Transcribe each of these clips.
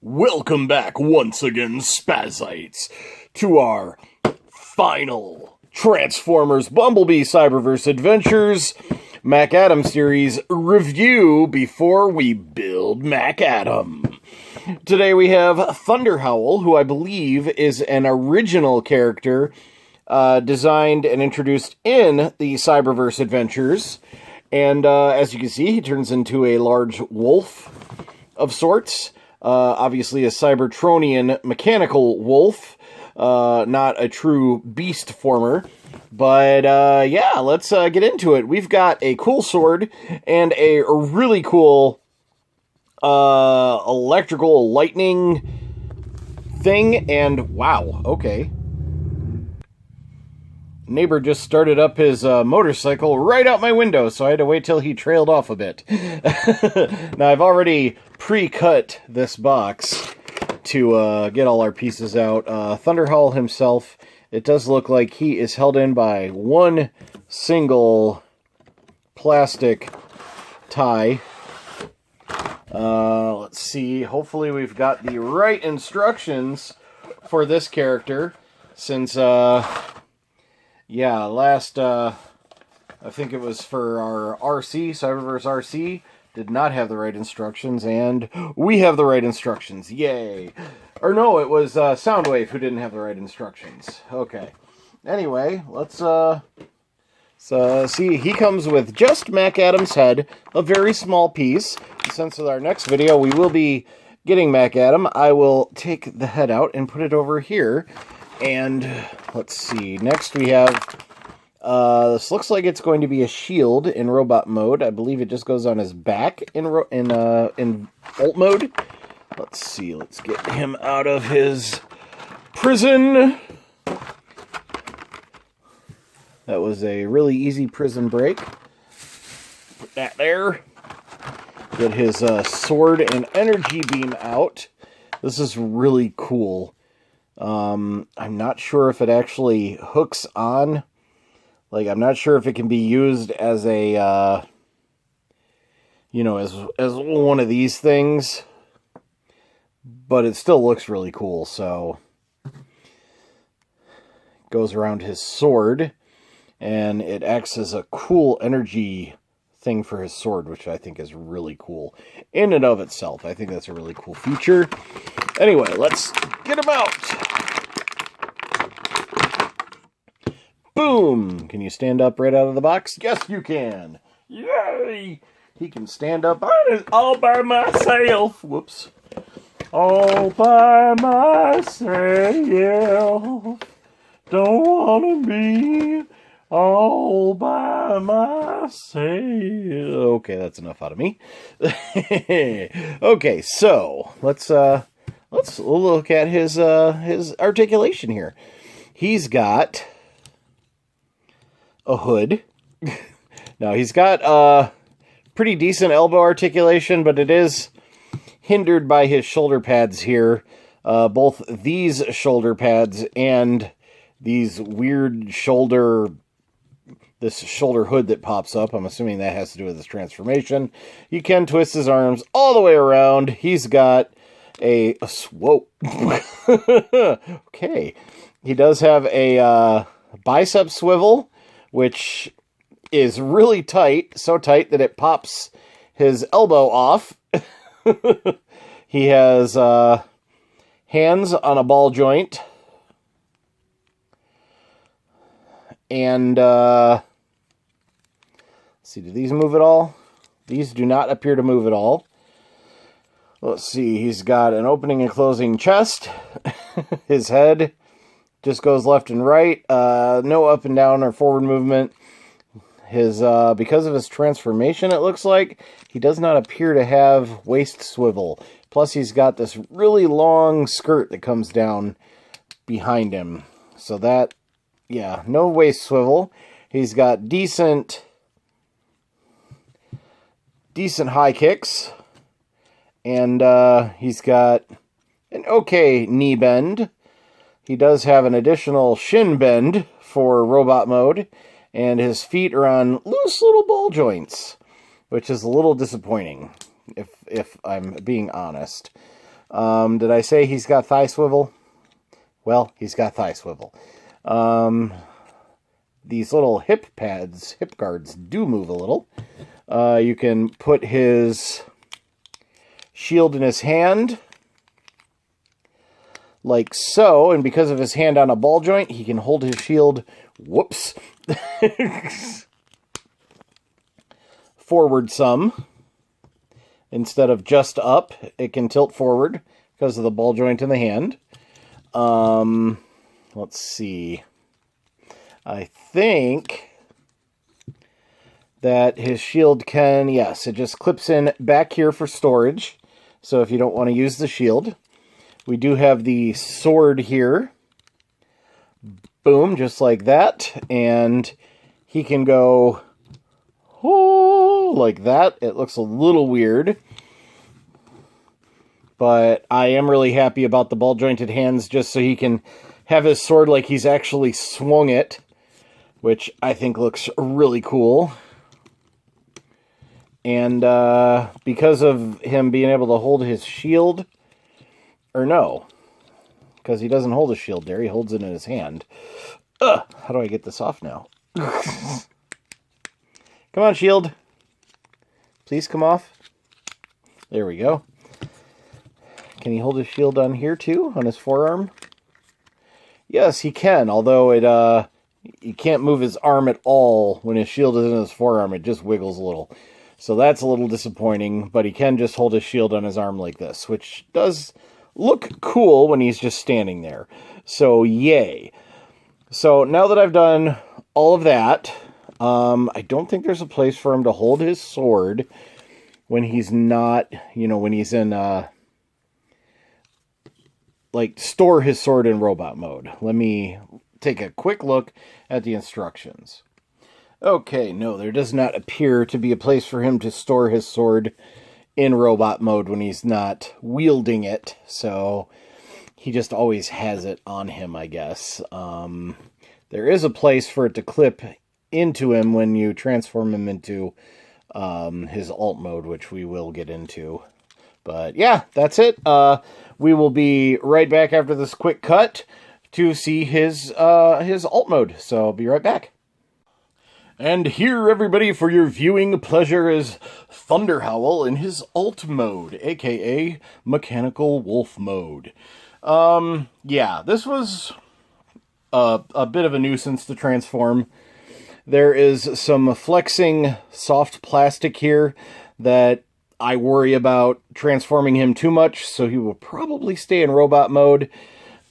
Welcome back once again, Spazites, to our final Transformers Bumblebee Cyberverse Adventures Mac Adam series review before we build Mac Adam. Today we have Thunderhowl, who I believe is an original character designed and introduced in the Cyberverse Adventures. And as you can see, he turns into a large wolf of sorts. Obviously a Cybertronian mechanical wolf, not a true beast former. But, yeah, let's get into it. We've got a cool sword and a really cool electrical lightning thing. And, wow, okay. Neighbor just started up his motorcycle right out my window, so I had to wait till he trailed off a bit. Now, I've already pre-cut this box to get all our pieces out. Thunderhowl himself, it does look like he is held in by one single plastic tie. Let's see, hopefully we've got the right instructions for this character, since... yeah, last, I think it was for our RC, Cyberverse RC, did not have the right instructions, and we have the right instructions. Yay! Or no, it was Soundwave who didn't have the right instructions. Okay. Anyway, let's see, he comes with just Mac Adam's head, a very small piece. Since with our next video we will be getting Mac Adam, I will take the head out and put it over here. And let's see, next we have, this looks like it's going to be a shield in robot mode. I believe it just goes on his back in Volt mode. Let's see, let's get him out of his prison. That was a really easy prison break. Put that there. Get his sword and energy beam out. This is really cool. I'm not sure if it actually hooks on. Like, I'm not sure if it can be used as a, you know, as one of these things. But it still looks really cool, so... Goes around his sword, and it acts as a cool energy thing for his sword, which I think is really cool in and of itself. I think that's a really cool feature. Anyway, let's get him out. Boom! Can you stand up right out of the box? Yes, you can. Yay! He can stand up all by myself. Whoops. All by myself. Don't want to be all by myself. Okay, that's enough out of me. Okay, so let's look at his articulation here. He's got a hood. Now, he's got pretty decent elbow articulation, but it is hindered by his shoulder pads here. Both these shoulder pads and these weird shoulder hood that pops up. I'm assuming that has to do with his transformation. You can twist his arms all the way around. He's got a whoa. Okay. He does have a bicep swivel, which is really tight. So tight that it pops his elbow off. He has hands on a ball joint. And, let's see, do these move at all? These do not appear to move at all. Let's see, he's got an opening and closing chest. His head just goes left and right. No up and down or forward movement. His, because of his transformation, it looks like, he does not appear to have waist swivel. Plus, he's got this really long skirt that comes down behind him. So that... yeah, no waist swivel. He's got decent high kicks. And he's got an okay knee bend. He does have an additional shin bend for robot mode. And his feet are on loose little ball joints, which is a little disappointing, if I'm being honest. Did I say he's got thigh swivel? Well, he's got thigh swivel. These little hip pads, hip guards, do move a little. You can put his shield in his hand, like so, and because of his hand on a ball joint, he can hold his shield, whoops, forward some. Instead of just up, it can tilt forward because of the ball joint in the hand. Let's see. I think that his shield can, yes, it just clips in back here for storage. So if you don't want to use the shield. We do have the sword here. Boom, just like that. And he can go, oh, like that. It looks a little weird. But I am really happy about the ball-jointed hands just so he can have his sword like he's actually swung it, which I think looks really cool. And because of him being able to hold his shield, or no, because he doesn't hold his shield there, he holds it in his hand. How do I get this off now? Come on, shield. Please come off. There we go. Can he hold his shield on here too, on his forearm? Yes, he can, although he can't move his arm at all when his shield is in his forearm. It just wiggles a little. So that's a little disappointing, but he can just hold his shield on his arm like this, which does look cool when he's just standing there. So, yay. So, now that I've done all of that, I don't think there's a place for him to hold his sword when he's not, when he's in, store his sword in robot mode. Let me take a quick look at the instructions. Okay, no, there does not appear to be a place for him to store his sword in robot mode when he's not wielding it, so he just always has it on him, I guess. There is a place for it to clip into him when you transform him into his alt mode, which we will get into. But yeah, that's it. We will be right back after this quick cut to see his alt mode, so I'll be right back. And here, everybody, for your viewing pleasure is Thunderhowl in his alt mode, aka Mechanical Wolf mode. Yeah, this was a bit of a nuisance to transform. There is some flexing soft plastic here that I worry about transforming him too much, so he will probably stay in robot mode.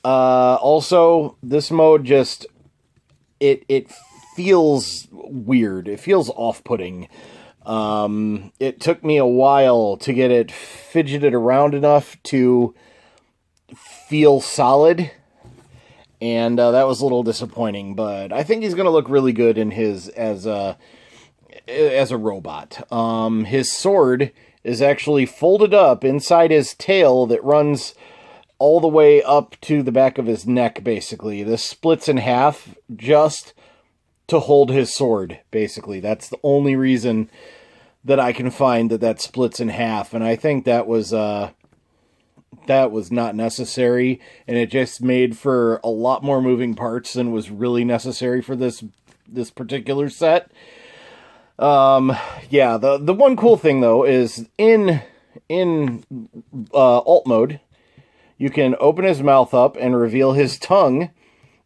Also, this mode just, it feels weird. It feels off-putting. It took me a while to get it fidgeted around enough to feel solid, and that was a little disappointing, but I think he's going to look really good in his as a robot. His sword is actually folded up inside his tail that runs all the way up to the back of his neck, basically. This splits in half just to hold his sword, basically. That's the only reason that I can find that splits in half, and I think that was not necessary, and it just made for a lot more moving parts than was really necessary for this particular set. Yeah, the one cool thing though is in alt mode, you can open his mouth up and reveal his tongue,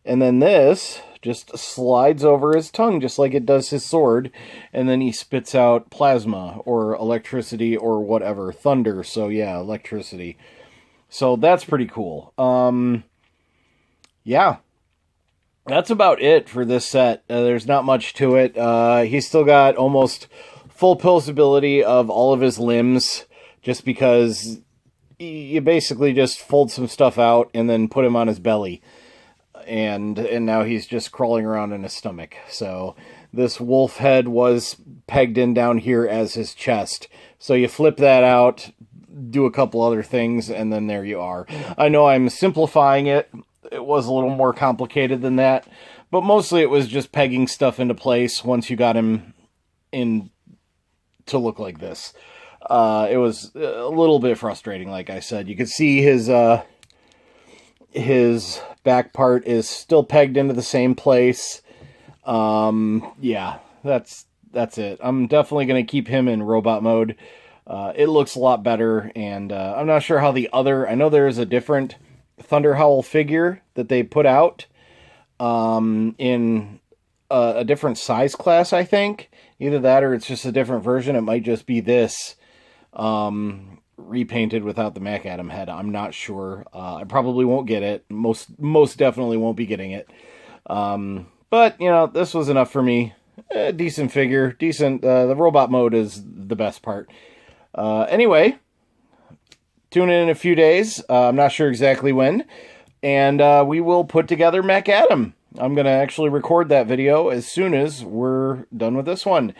and then this just slides over his tongue just like it does his sword, and then he spits out plasma or electricity or whatever, thunder. So yeah, electricity. So that's pretty cool. Yeah. That's about it for this set. There's not much to it. He's still got almost full pulsability of all of his limbs, just because you basically just fold some stuff out and then put him on his belly. And now he's just crawling around in his stomach. So this wolf head was pegged in down here as his chest. So you flip that out, do a couple other things, and then there you are. I know I'm simplifying it. It was a little more complicated than that, but mostly it was just pegging stuff into place once you got him in to look like this. It was a little bit frustrating, like I said. You could see his back part is still pegged into the same place. Yeah, that's it. I'm definitely going to keep him in robot mode. It looks a lot better, and I'm not sure how I know there's a different Thunderhowl figure that they put out in a different size class, I think. Either that or it's just a different version. It might just be this repainted without the Mac Atom head. I'm not sure. I probably won't get it. Most definitely won't be getting it. But, you know, this was enough for me. Decent figure. Decent. The robot mode is the best part. Anyway, tune in a few days. I'm not sure exactly when. And we will put together Mac Atom. I'm going to actually record that video as soon as we're done with this one.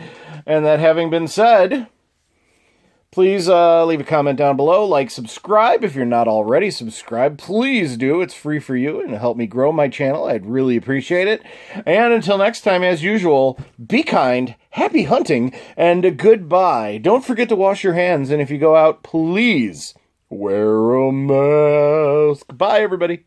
And that having been said, please leave a comment down below, like, subscribe. If you're not already subscribed, please do. It's free for you and help me grow my channel. I'd really appreciate it. And until next time, as usual, be kind, happy hunting, and goodbye. Don't forget to wash your hands, and if you go out, please wear a mask. Bye, everybody.